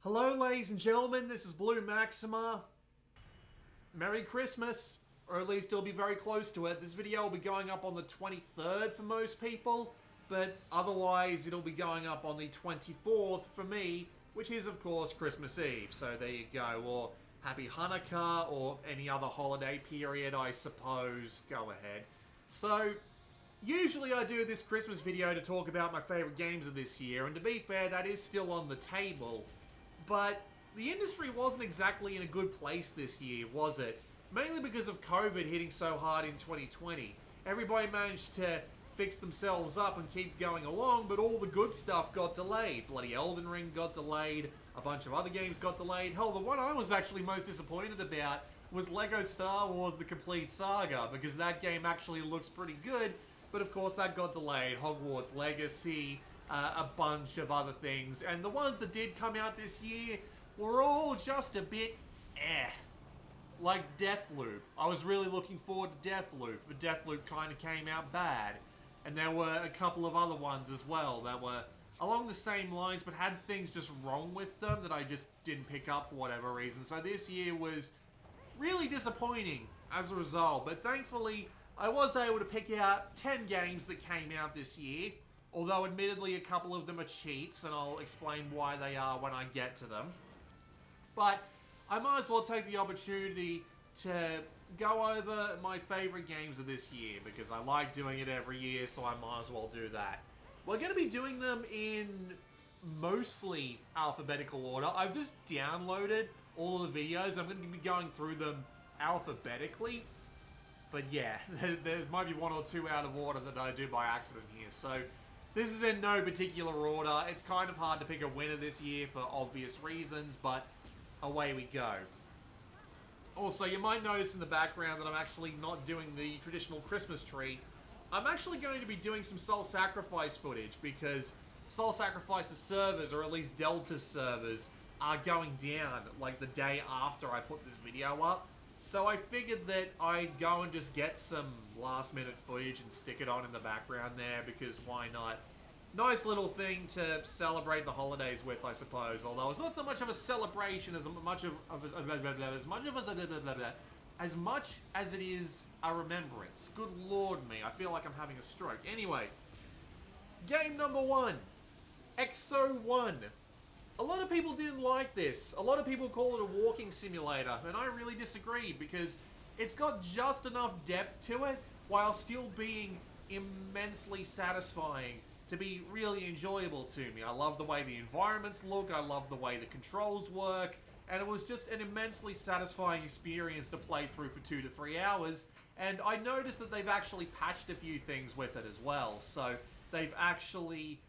Hello, ladies and gentlemen, this is Blue Maxima. Merry Christmas, or at least it'll be very close to it. This video will be going up on the 23rd for most people, but otherwise it'll be going up on the 24th for me, which is of course Christmas Eve. So there you go, or Happy Hanukkah, or any other holiday period, I suppose. Go ahead. So, usually I do this Christmas video to talk about my favourite games of this year, and to be fair, that is still on the table. But the industry wasn't exactly in a good place this year, was it? Mainly because of COVID hitting so hard in 2020. Everybody managed to fix themselves up and keep going along, but all the good stuff got delayed. Bloody Elden Ring got delayed, a bunch of other games got delayed. Hell, the one I was actually most disappointed about was LEGO Star Wars The Complete Saga, because that game actually looks pretty good, but of course that got delayed. Hogwarts Legacy, a bunch of other things, and the ones that did come out this year were all just a bit like Deathloop. I was really looking forward to Deathloop, but Deathloop kind of came out bad. And there were a couple of other ones as well that were along the same lines, but had things just wrong with them that I just didn't pick up for whatever reason. So this year was really disappointing as a result, but thankfully I was able to pick out 10 games that came out this year. Although, admittedly, a couple of them are cheats, and I'll explain why they are when I get to them. But I might as well take the opportunity to go over my favourite games of this year, because I like doing it every year, so I might as well do that. We're going to be doing them in mostly alphabetical order. I've just downloaded all of the videos. I'm going to be going through them alphabetically. But yeah, there might be one or two out of order that I do by accident here, so this is in no particular order. It's kind of hard to pick a winner this year for obvious reasons, but away we go. Also, you might notice in the background that I'm actually not doing the traditional Christmas tree. I'm actually going to be doing some Soul Sacrifice footage, because Soul Sacrifice's servers, or at least Delta's servers, are going down like the day after I put this video up. So I figured that I'd go and just get some last minute footage and stick it on in the background there, because why not? Nice little thing to celebrate the holidays with, I suppose. Although it's not so much of a celebration as much as it is a remembrance. Good lord me, I feel like I'm having a stroke. Anyway, game number 1, Exo 1. A lot of people didn't like this. A lot of people call it a walking simulator, and I really disagree, because it's got just enough depth to it while still being immensely satisfying to be really enjoyable to me. I love the way the environments look, I love the way the controls work, and it was just an immensely satisfying experience to play through for 2 to 3 hours, and I noticed that they've actually patched a few things with it as well. So they've actually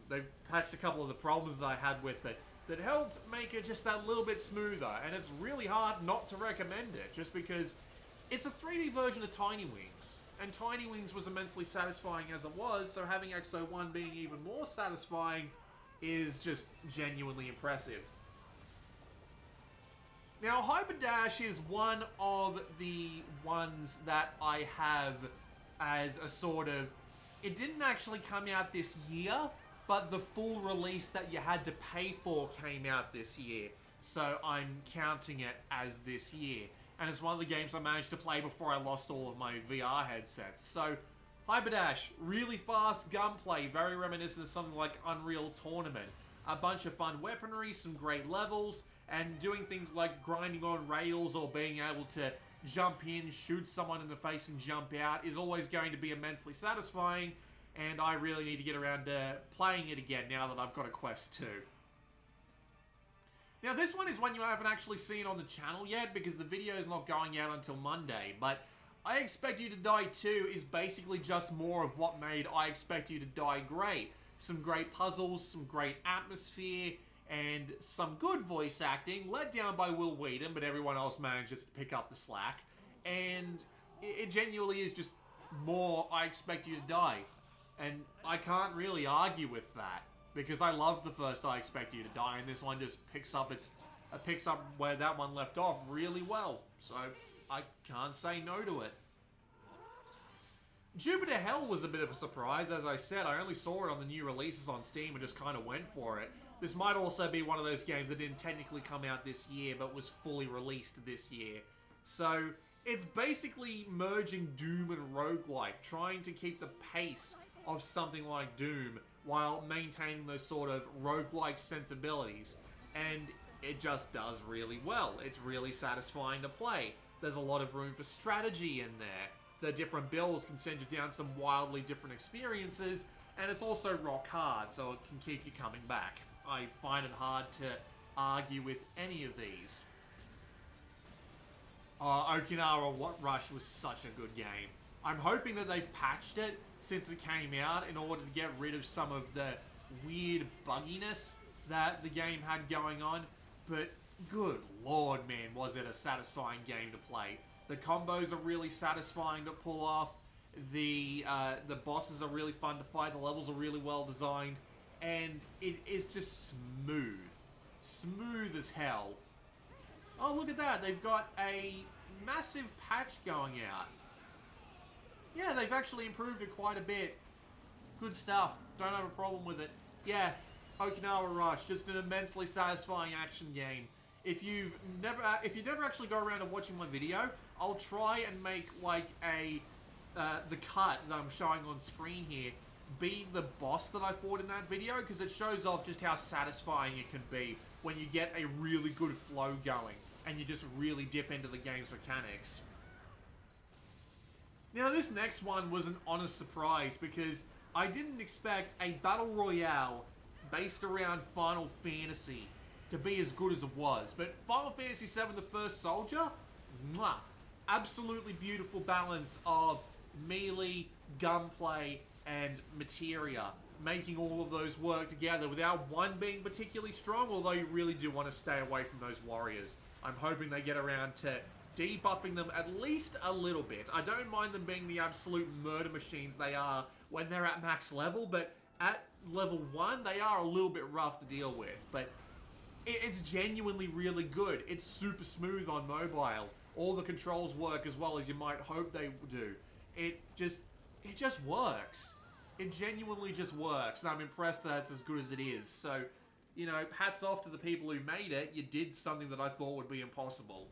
they've patched a couple of the problems that I had with it that helped make it just that little bit smoother, and it's really hard not to recommend it, just because it's a 3D version of Tiny Wings, and Tiny Wings was immensely satisfying as it was, so having Exo 1 being even more satisfying is just genuinely impressive. Now, Hyperdash is one of the ones that I have as a sort of... It didn't actually come out this year, but the full release that you had to pay for came out this year. So I'm counting it as this year. And it's one of the games I managed to play before I lost all of my VR headsets. So, Hyperdash, really fast gunplay, very reminiscent of something like Unreal Tournament. A bunch of fun weaponry, some great levels, and doing things like grinding on rails or being able to jump in, shoot someone in the face and jump out is always going to be immensely satisfying, and I really need to get around to playing it again now that I've got a Quest 2. Now this one is one you haven't actually seen on the channel yet, because the video is not going out until Monday, but I Expect You to Die 2 is basically just more of what made I Expect You to Die great. Some great puzzles, some great atmosphere, and some good voice acting, let down by Will Wheaton, but everyone else manages to pick up the slack. And it genuinely is just more I Expect You to Die. And I can't really argue with that, because I loved the first I Expect You to Die, and this one just picks up where that one left off really well. So I can't say no to it. Jupiter Hell was a bit of a surprise. As I said, I only saw it on the new releases on Steam and just kind of went for it. This might also be one of those games that didn't technically come out this year, but was fully released this year. So, it's basically merging Doom and roguelike, trying to keep the pace of something like Doom, while maintaining those sort of roguelike sensibilities. And it just does really well. It's really satisfying to play. There's a lot of room for strategy in there. The different builds can send you down some wildly different experiences, and it's also rock hard, so it can keep you coming back. I find it hard to argue with any of these. Okinawa Rush was such a good game. I'm hoping that they've patched it since it came out in order to get rid of some of the weird bugginess that the game had going on, but good lord, man, was it a satisfying game to play. The combos are really satisfying to pull off, the bosses are really fun to fight, the levels are really well designed, and it is just smooth. Smooth as hell. Oh, look at that, they've got a massive patch going out. Yeah, they've actually improved it quite a bit. Good stuff. Don't have a problem with it. Yeah, Okinawa Rush, just an immensely satisfying action game. If you never actually go around and watching my video, I'll try and make like the cut that I'm showing on screen here be the boss that I fought in that video, because it shows off just how satisfying it can be when you get a really good flow going and you just really dip into the game's mechanics. Now, this next one was an honest surprise because I didn't expect a battle royale based around Final Fantasy to be as good as it was. But Final Fantasy VII The First Soldier, mwah, absolutely beautiful balance of melee, gunplay, and materia, making all of those work together without one being particularly strong, although you really do want to stay away from those warriors. I'm hoping they get around to debuffing them at least a little bit. I don't mind them being the absolute murder machines they are when they're at max level, but at level 1, they are a little bit rough to deal with. But it's genuinely really good. It's super smooth on mobile. All the controls work as well as you might hope they do. It just works. It genuinely just works, and I'm impressed that it's as good as it is. So, you know, hats off to the people who made it. You did something that I thought would be impossible.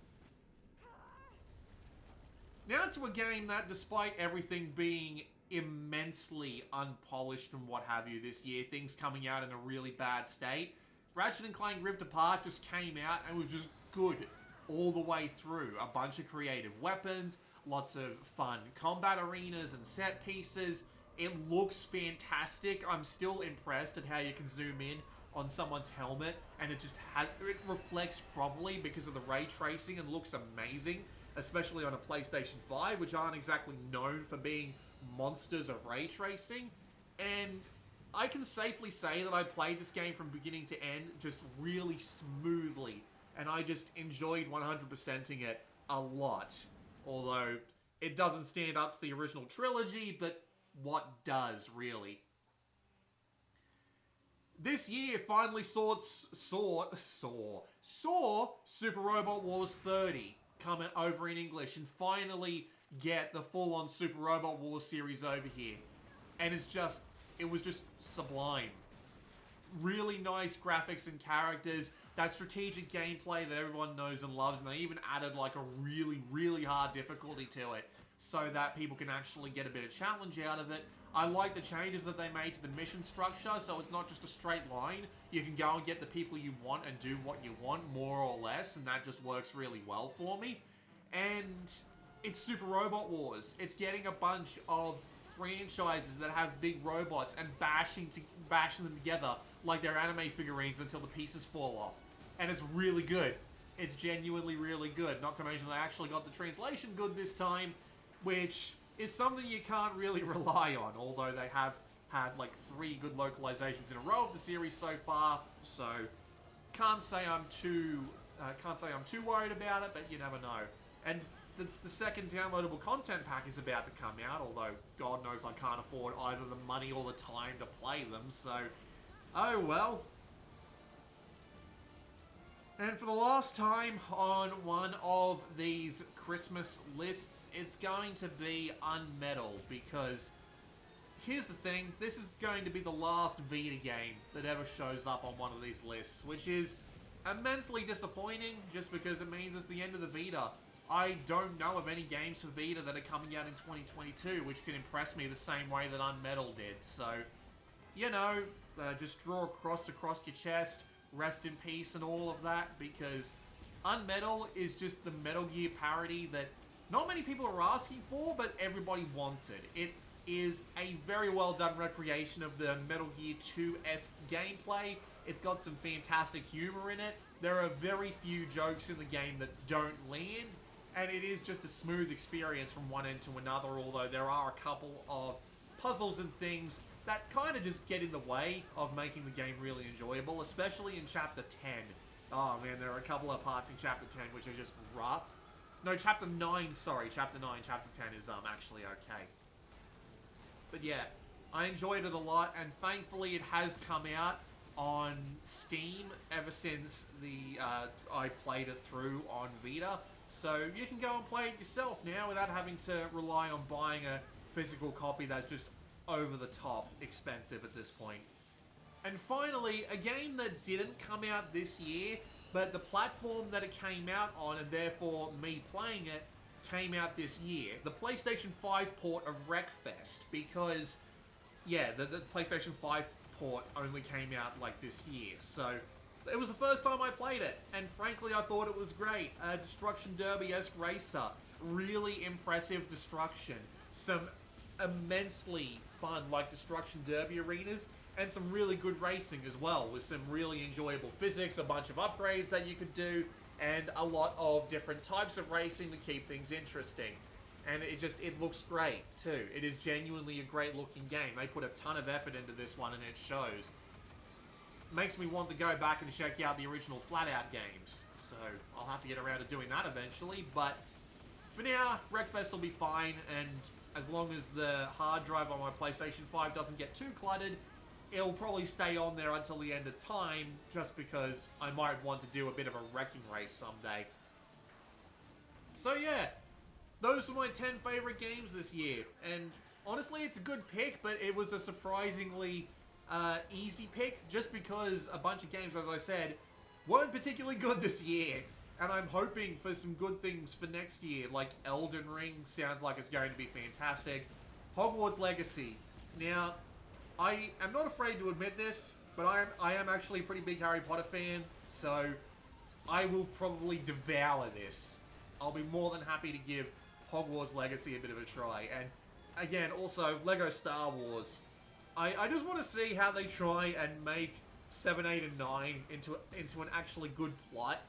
Now to a game that, despite everything being immensely unpolished and what have you this year, things coming out in a really bad state, Ratchet & Clank Rift Apart just came out and was just good all the way through. A bunch of creative weapons, lots of fun combat arenas and set pieces. It looks fantastic. I'm still impressed at how you can zoom in on someone's helmet and it reflects properly because of the ray tracing and looks amazing, especially on a PlayStation 5, which aren't exactly known for being monsters of ray tracing. And I can safely say that I played this game from beginning to end just really smoothly, and I just enjoyed 100%ing it a lot. Although, it doesn't stand up to the original trilogy, but what does, really? This year finally saw Super Robot Wars 30 come over in English and finally get the full-on Super Robot Wars series over here. And it was just sublime. Really nice graphics and characters, that strategic gameplay that everyone knows and loves, and they even added like a really, really hard difficulty to it so that people can actually get a bit of challenge out of it. I like the changes that they made to the mission structure, so it's not just a straight line. You can go and get the people you want and do what you want, more or less, and that just works really well for me. And it's Super Robot Wars. It's getting a bunch of franchises that have big robots and bashing them together like they're anime figurines until the pieces fall off. And it's really good. It's genuinely really good. Not to mention they actually got the translation good this time, which is something you can't really rely on, although they have had like 3 good localizations in a row of the series so far, so can't say I'm too worried about it, but you never know. And the second downloadable content pack is about to come out, although God knows I can't afford either the money or the time to play them, so oh well. And for the last time on one of these Christmas lists, it's going to be Unmetal, because here's the thing, this is going to be the last Vita game that ever shows up on one of these lists, which is immensely disappointing, just because it means it's the end of the Vita. I don't know of any games for Vita that are coming out in 2022 which can impress me the same way that Untitled did, so, you know, just draw a cross across your chest, rest in peace and all of that, because Untitled is just the Metal Gear parody that not many people are asking for, but everybody wanted. It is a very well done recreation of the Metal Gear 2-esque gameplay. It's got some fantastic humor in it. There are very few jokes in the game that don't land, and it is just a smooth experience from one end to another, although there are a couple of puzzles and things that kind of just get in the way of making the game really enjoyable, especially in Chapter 10. Oh man, there are a couple of parts in Chapter 10 which are just rough. No, Chapter 9, sorry. Chapter 9, Chapter 10 is actually okay. But yeah, I enjoyed it a lot, and thankfully it has come out on Steam ever since I played it through on Vita. So you can go and play it yourself now without having to rely on buying a physical copy that's just over the top expensive at this point. And finally, a game that didn't come out this year, but the platform that it came out on, and therefore me playing it, came out this year. The PlayStation 5 port of Wreckfest, because, yeah, the PlayStation 5 port only came out, like, this year. So, it was the first time I played it, and frankly, I thought it was great. Destruction Derby-esque racer. Really impressive destruction. Some immensely fun, like, Destruction Derby arenas, and some really good racing as well, with some really enjoyable physics, a bunch of upgrades that you could do, and a lot of different types of racing to keep things interesting. And it looks great, too. It is genuinely a great looking game. They put a ton of effort into this one, and it shows. Makes me want to go back and check out the original Flat Out games. So, I'll have to get around to doing that eventually, but for now, Wreckfest will be fine, and as long as the hard drive on my PlayStation 5 doesn't get too cluttered, it'll probably stay on there until the end of time, just because I might want to do a bit of a wrecking race someday. So yeah, those were my 10 favorite games this year, and honestly it's a good pick, but it was a surprisingly easy pick, just because a bunch of games, as I said, weren't particularly good this year, and I'm hoping for some good things for next year, like Elden Ring sounds like it's going to be fantastic. Hogwarts Legacy. Now, I am not afraid to admit this, but I am actually a pretty big Harry Potter fan, so I will probably devour this. I'll be more than happy to give Hogwarts Legacy a bit of a try. And again, also, Lego Star Wars. I just want to see how they try and make 7, 8, and 9 into an actually good plot.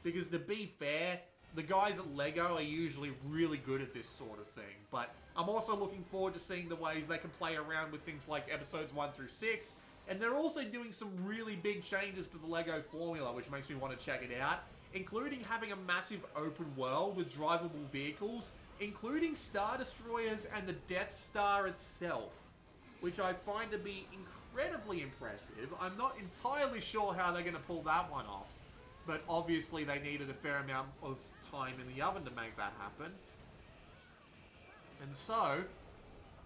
Because to be fair, the guys at LEGO are usually really good at this sort of thing, but I'm also looking forward to seeing the ways they can play around with things like episodes 1 through 6, and they're also doing some really big changes to the LEGO formula, which makes me want to check it out, including having a massive open world with drivable vehicles, including Star Destroyers and the Death Star itself, which I find to be incredibly impressive. I'm not entirely sure how they're going to pull that one off, but obviously they needed a fair amount of time in the oven to make that happen. And so,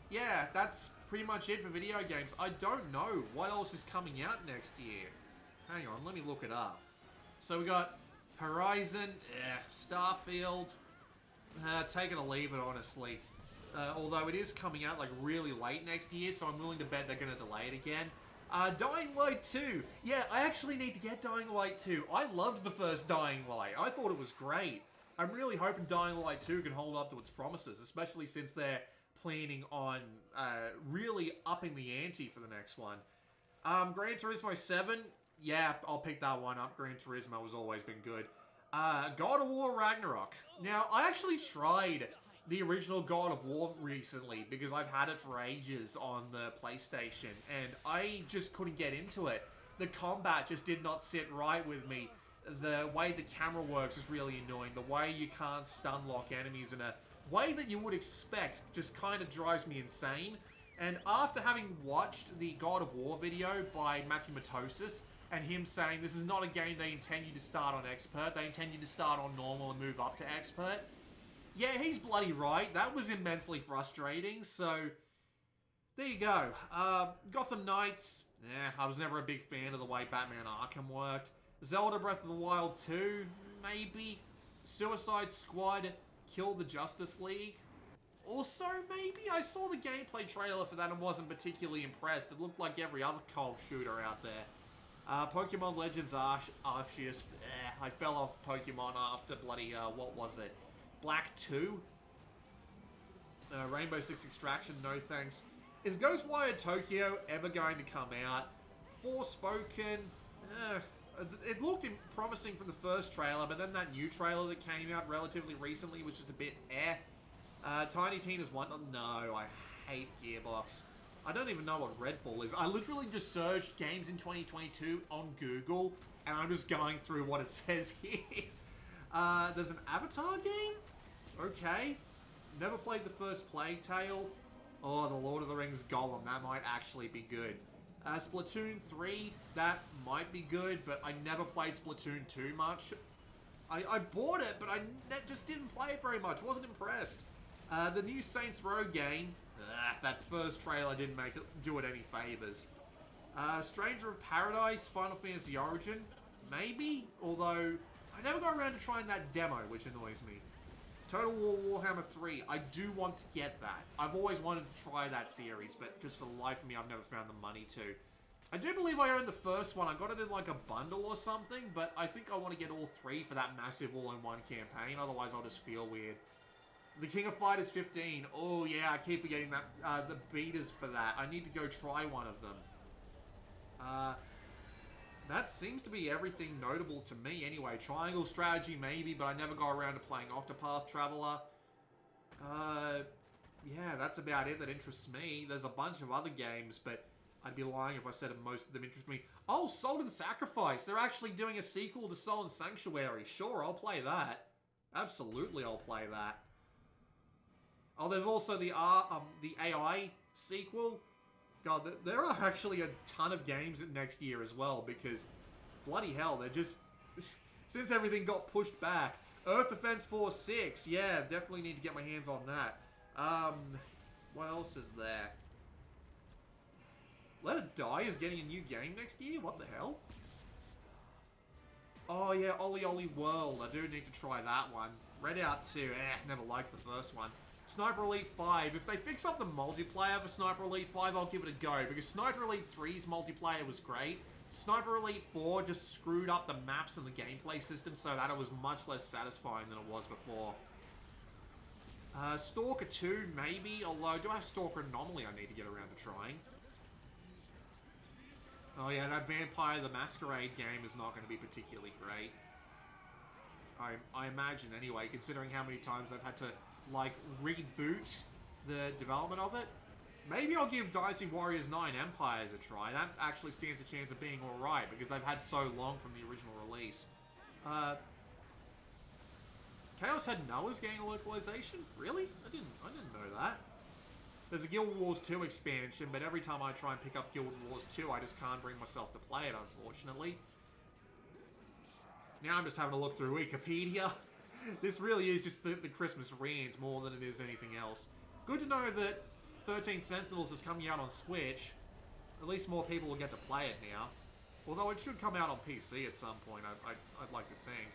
yeah, that's pretty much it for video games. I don't know what else is coming out next year. Hang on, let me look it up. So we got Horizon, Starfield, take it or leave it, honestly. Although it is coming out like really late next year, so I'm willing to bet they're going to delay it again. Dying Light 2. Yeah, I actually need to get Dying Light 2. I loved the first Dying Light. I thought it was great. I'm really hoping Dying Light 2 can hold up to its promises, especially since they're planning on really upping the ante for the next one. Gran Turismo 7. Yeah, I'll pick that one up. Gran Turismo has always been good. God of War Ragnarok. Now, I actually tried the original God of War recently, because I've had it for ages on the PlayStation, and I just couldn't get into it. The combat just did not sit right with me. The way the camera works is really annoying. The way you can't stun lock enemies in a way that you would expect just kind of drives me insane. And after having watched the God of War video by Matthew Matosis, and him saying this is not a game they intend you to start on Expert, they intend you to start on Normal and move up to Expert, yeah, he's bloody right. That was immensely frustrating, so there you go. Gotham Knights. I was never a big fan of the way Batman Arkham worked. Zelda Breath of the Wild 2, maybe. Suicide Squad, Kill the Justice League. Also, maybe. I saw the gameplay trailer for that and wasn't particularly impressed. It looked like every other co-op shooter out there. Pokemon Legends Arceus. I fell off Pokemon after bloody, what was it? Black 2? Rainbow Six Extraction, no thanks. Is Ghostwire Tokyo ever going to come out? Forspoken, it looked promising from the first trailer, but then that new trailer that came out relatively recently was just a bit Tiny Tina's Wonderland. No, I hate Gearbox. I don't even know what Redfall is. I literally just searched games in 2022 on Google, and I'm just going through what it says here. There's an Avatar game? Okay. Never played the first Plague Tale. Oh, the Lord of the Rings Golem. That might actually be good. Splatoon 3, that might be good, but I never played Splatoon 2 much. I bought it, but I just didn't play it very much. Wasn't impressed. The new Saints Row game, that first trailer didn't do it any favors. Stranger of Paradise, Final Fantasy Origin, maybe? Although, I never got around to trying that demo, which annoys me. Total War Warhammer 3, I do want to get that. I've always wanted to try that series, but just for the life of me, I've never found the money to. I do believe I own the first one. I got it in like a bundle or something, but I think I want to get all three for that massive all-in-one campaign. Otherwise, I'll just feel weird. The King of Fighters 15. Oh yeah, I keep forgetting that the betas for that. I need to go try one of them. That seems to be everything notable to me anyway. Triangle Strategy maybe, but I never got around to playing Octopath Traveler. Yeah, that's about it that interests me. There's a bunch of other games, but I'd be lying if I said most of them interest me. Oh, Salt and Sacrifice! They're actually doing a sequel to Soul and Sanctuary. Sure, I'll play that. Absolutely, I'll play that. Oh, there's also the AI sequel. God, there are actually a ton of games next year as well, because bloody hell, they're just... Since everything got pushed back. Earth Defense Force 6, yeah, definitely need to get my hands on that. What else is there? Let It Die is getting a new game next year? What the hell? Oh yeah, Ollie Ollie World, I do need to try that one. Redout 2, never liked the first one. Sniper Elite 5. If they fix up the multiplayer for Sniper Elite 5, I'll give it a go. Because Sniper Elite 3's multiplayer was great. Sniper Elite 4 just screwed up the maps and the gameplay system so that it was much less satisfying than it was before. Stalker 2, maybe. Although, do I have Stalker Anomaly I need to get around to trying? Oh yeah, that Vampire the Masquerade game is not going to be particularly great. I imagine anyway, considering how many times I've had to like, reboot the development of it. Maybe I'll give Dynasty Warriors 9 Empires a try. That actually stands a chance of being alright, because they've had so long from the original release. Chaos Head Noah's getting a localization? Really? I didn't know that. There's a Guild Wars 2 expansion, but every time I try and pick up Guild Wars 2, I just can't bring myself to play it, unfortunately. Now I'm just having to look through Wikipedia. This really is just the Christmas rant more than it is anything else. Good to know that 13 Sentinels is coming out on Switch. At least more people will get to play it now. Although it should come out on PC at some point, I'd like to think.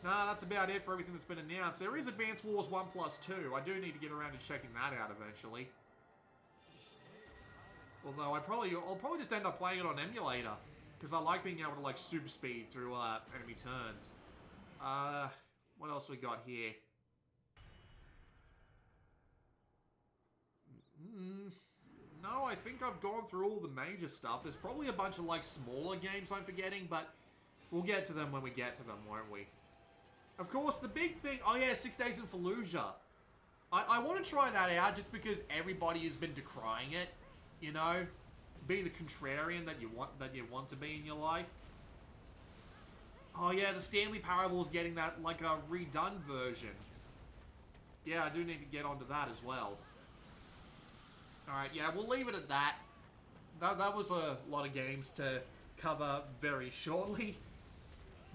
Nah, that's about it for everything that's been announced. There is Advance Wars 1+2. I do need to get around to checking that out eventually. Although I'll probably just end up playing it on emulator. Because I like being able to like super speed through enemy turns. What else we got here? No, I think I've gone through all the major stuff. There's probably a bunch of, like, smaller games I'm forgetting, but we'll get to them when we get to them, won't we? Of course, the big thing... Oh, yeah, 6 Days in Fallujah. I want to try that out just because everybody has been decrying it, you know? Be the contrarian that you want to be in your life. Oh yeah, the Stanley Parable's getting that, like, a redone version. Yeah, I do need to get onto that as well. Alright, yeah, we'll leave it at that. That was a lot of games to cover very shortly.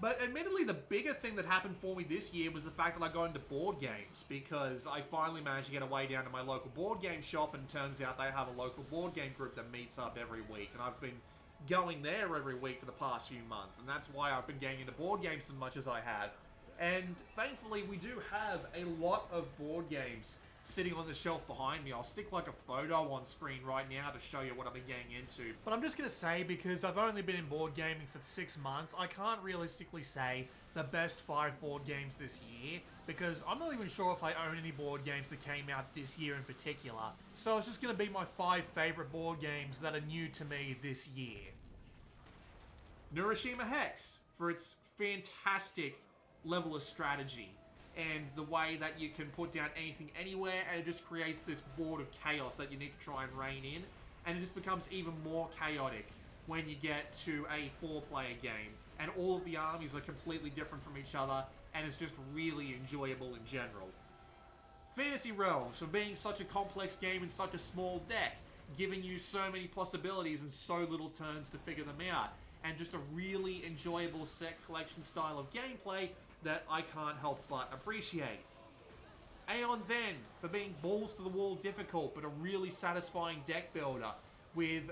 But admittedly, the bigger thing that happened for me this year was the fact that I got into board games, because I finally managed to get away down to my local board game shop, and it turns out they have a local board game group that meets up every week, and I've been going there every week for the past few months, and that's why I've been getting into board games as much as I have. And thankfully, we do have a lot of board games sitting on the shelf behind me. I'll stick like a photo on screen right now to show you what I've been getting into. But I'm just going to say, because I've only been in board gaming for 6 months, I can't realistically say the best 5 board games this year, because I'm not even sure if I own any board games that came out this year in particular. So it's just going to be my 5 favorite board games that are new to me this year. Nurishima Hex, for its fantastic level of strategy and the way that you can put down anything anywhere, and it just creates this board of chaos that you need to try and rein in, and it just becomes even more chaotic when you get to a 4-player game, and all of the armies are completely different from each other, and it's just really enjoyable in general. Fantasy Realms, for being such a complex game in such a small deck, giving you so many possibilities and so little turns to figure them out, and just a really enjoyable set collection style of gameplay that I can't help but appreciate. Aeon's End, for being balls to the wall difficult, but a really satisfying deck builder, with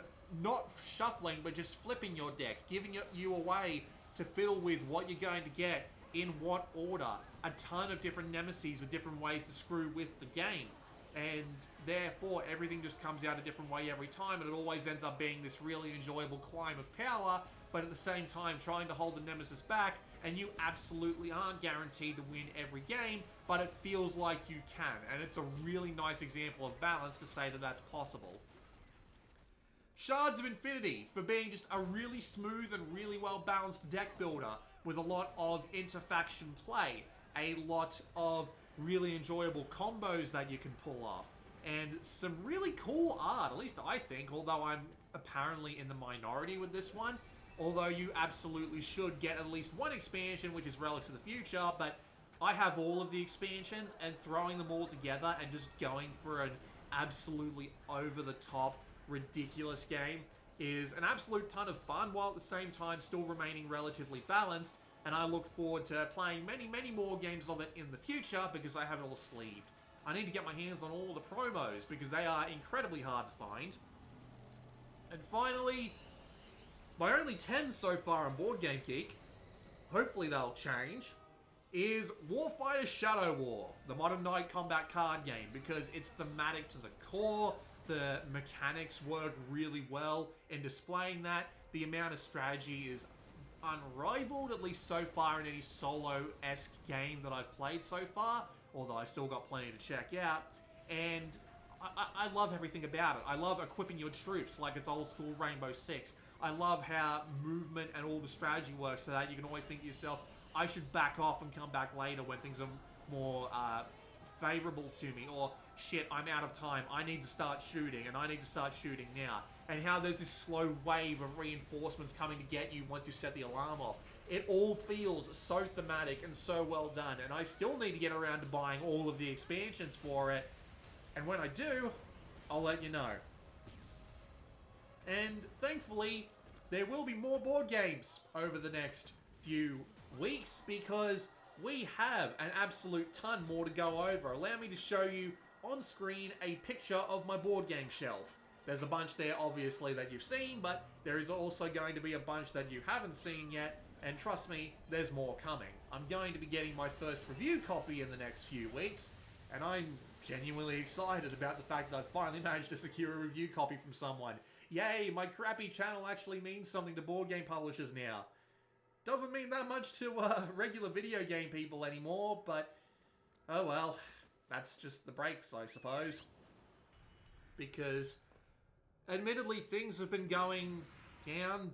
not shuffling, but just flipping your deck, giving you a way to fiddle with what you're going to get, in what order, a ton of different nemesis with different ways to screw with the game, and therefore everything just comes out a different way every time, and it always ends up being this really enjoyable climb of power, but at the same time trying to hold the nemesis back, and you absolutely aren't guaranteed to win every game, but it feels like you can, and it's a really nice example of balance to say that that's possible. Shards of Infinity, for being just a really smooth and really well balanced deck builder with a lot of interfaction play, a lot of really enjoyable combos that you can pull off, and some really cool art, at least I think, although I'm apparently in the minority with this one. Although you absolutely should get at least one expansion, which is Relics of the Future, but I have all of the expansions, and throwing them all together and just going for an absolutely over-the-top, ridiculous game is an absolute ton of fun, while at the same time still remaining relatively balanced, and I look forward to playing many, many more games of it in the future, because I have it all sleeved. I need to get my hands on all the promos, because they are incredibly hard to find. And finally, my only 10 so far on Board Game Geek, hopefully they'll change, is Warfighter Shadow War, the Modern Night Combat card game, because it's thematic to the core, the mechanics work really well in displaying that, the amount of strategy is unrivaled, at least so far in any solo-esque game that I've played so far, although I still got plenty to check out, and I love everything about it. I love equipping your troops like it's old school Rainbow Six. I love how movement and all the strategy works, so that you can always think to yourself, I should back off and come back later when things are more favorable to me, or shit, I'm out of time, I need to start shooting, and I need to start shooting now. And how there's this slow wave of reinforcements coming to get you once you set the alarm off. It all feels so thematic and so well done, and I still need to get around to buying all of the expansions for it, and when I do, I'll let you know. And thankfully, there will be more board games over the next few weeks, because we have an absolute ton more to go over. Allow me to show you on screen a picture of my board game shelf. There's a bunch there, obviously, that you've seen, but there is also going to be a bunch that you haven't seen yet, and trust me, there's more coming. I'm going to be getting my first review copy in the next few weeks, and I'm genuinely excited about the fact that I've finally managed to secure a review copy from someone. Yay, my crappy channel actually means something to board game publishers now. Doesn't mean that much to regular video game people anymore, but oh well, that's just the breaks, I suppose. Because, admittedly, things have been going down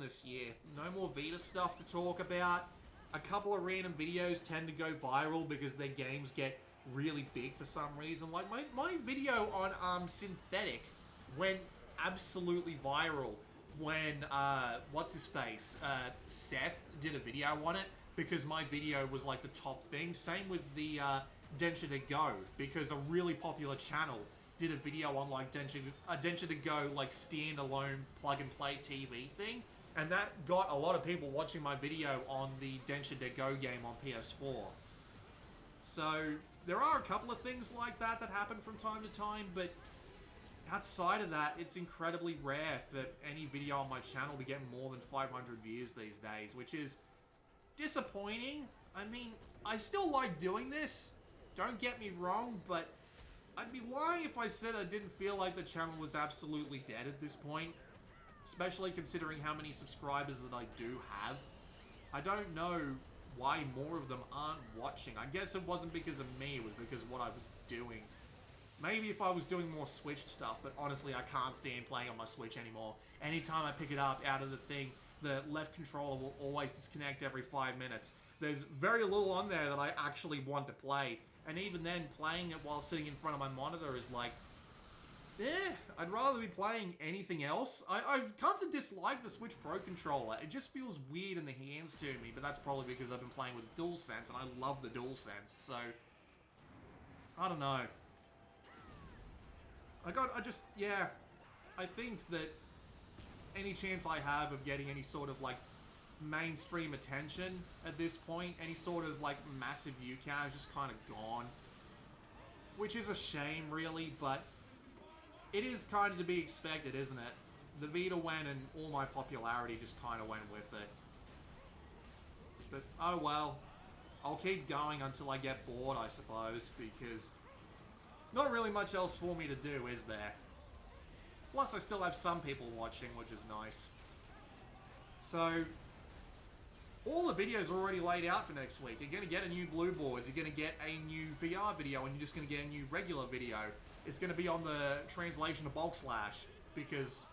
this year. No more Vita stuff to talk about. A couple of random videos tend to go viral because their games get really big for some reason. Like, my video on Synthetic went absolutely viral when, what's-his-face, Seth did a video on it, because my video was like the top thing. Same with the Densha to Go, because a really popular channel did a video on like Densha to Go, like standalone plug-and-play TV thing, And that got a lot of people watching my video on the Densha De Go game on PS4. So, there are a couple of things like that that happen from time to time, but outside of that, it's incredibly rare for any video on my channel to get more than 500 views these days, which is disappointing. I mean, I still like doing this, don't get me wrong, but I'd be lying if I said I didn't feel like the channel was absolutely dead at this point. Especially considering how many subscribers that I do have. I don't know why more of them aren't watching. I guess it wasn't because of me, it was because of what I was doing. Maybe if I was doing more Switch stuff, but honestly I can't stand playing on my Switch anymore. Anytime I pick it up out of the thing, the left controller will always disconnect every 5 minutes. There's very little on there that I actually want to play. And even then, playing it while sitting in front of my monitor is like, I'd rather be playing anything else. I've come to dislike the Switch Pro controller. It just feels weird in the hands to me, but that's probably because I've been playing with DualSense, and I love the DualSense, so I don't know. I think that any chance I have of getting any sort of, like, mainstream attention at this point, any sort of, like, massive view count is just kind of gone. Which is a shame, really, but it is kind of to be expected, isn't it? The Vita went and all my popularity just kind of went with it. But, oh well. I'll keep going until I get bored, I suppose, because not really much else for me to do, is there? Plus, I still have some people watching, which is nice. So, all the videos are already laid out for next week. You're going to get a new Blue Boards, you're going to get a new VR video, and you're just going to get a new regular video. It's going to be on the translation of Bulk Slash, because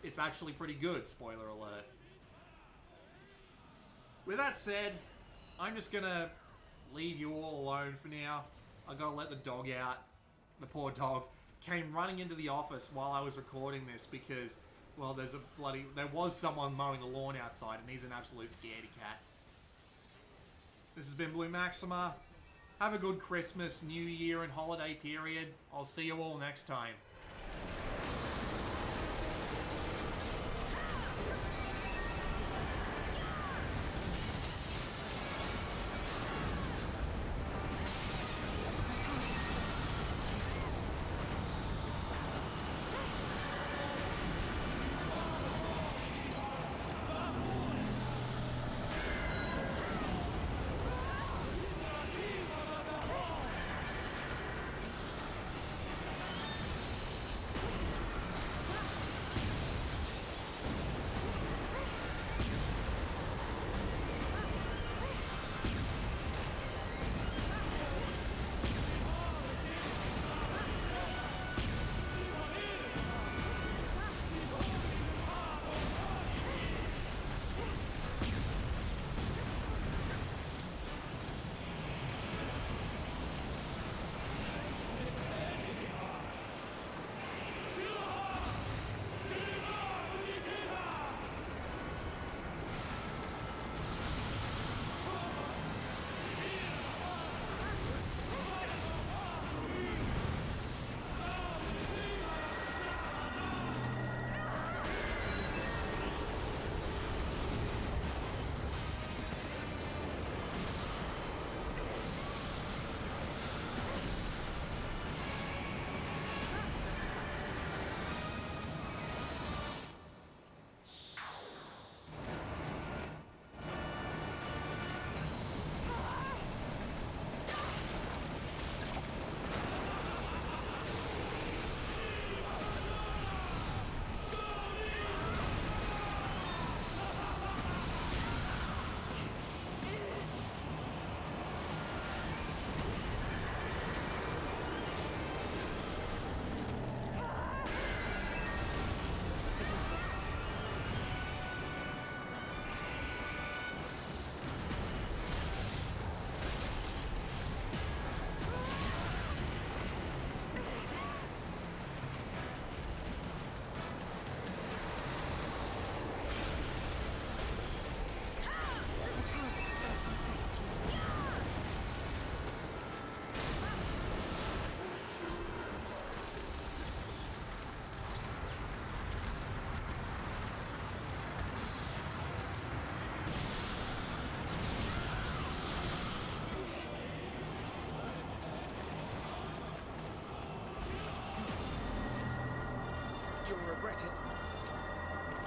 it's actually pretty good, spoiler alert. With that said, I'm just going to leave you all alone for now. I got to let the dog out. The poor dog came running into the office while I was recording this because, well, there was someone mowing the lawn outside, and he's an absolute scaredy cat. This has been Blue Maxima. Have a good Christmas, New Year, and holiday period. I'll see you all next time.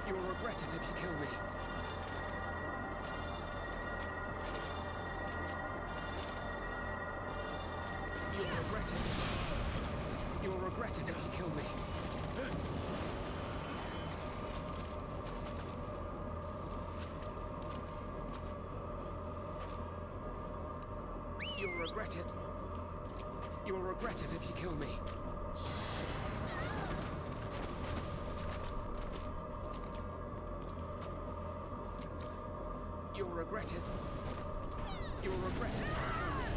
You will regret it if you kill me. You will regret it. You will regret it if you kill me. You will regret it. You will regret it if you kill me. You will regret it. You will regret it if you kill me.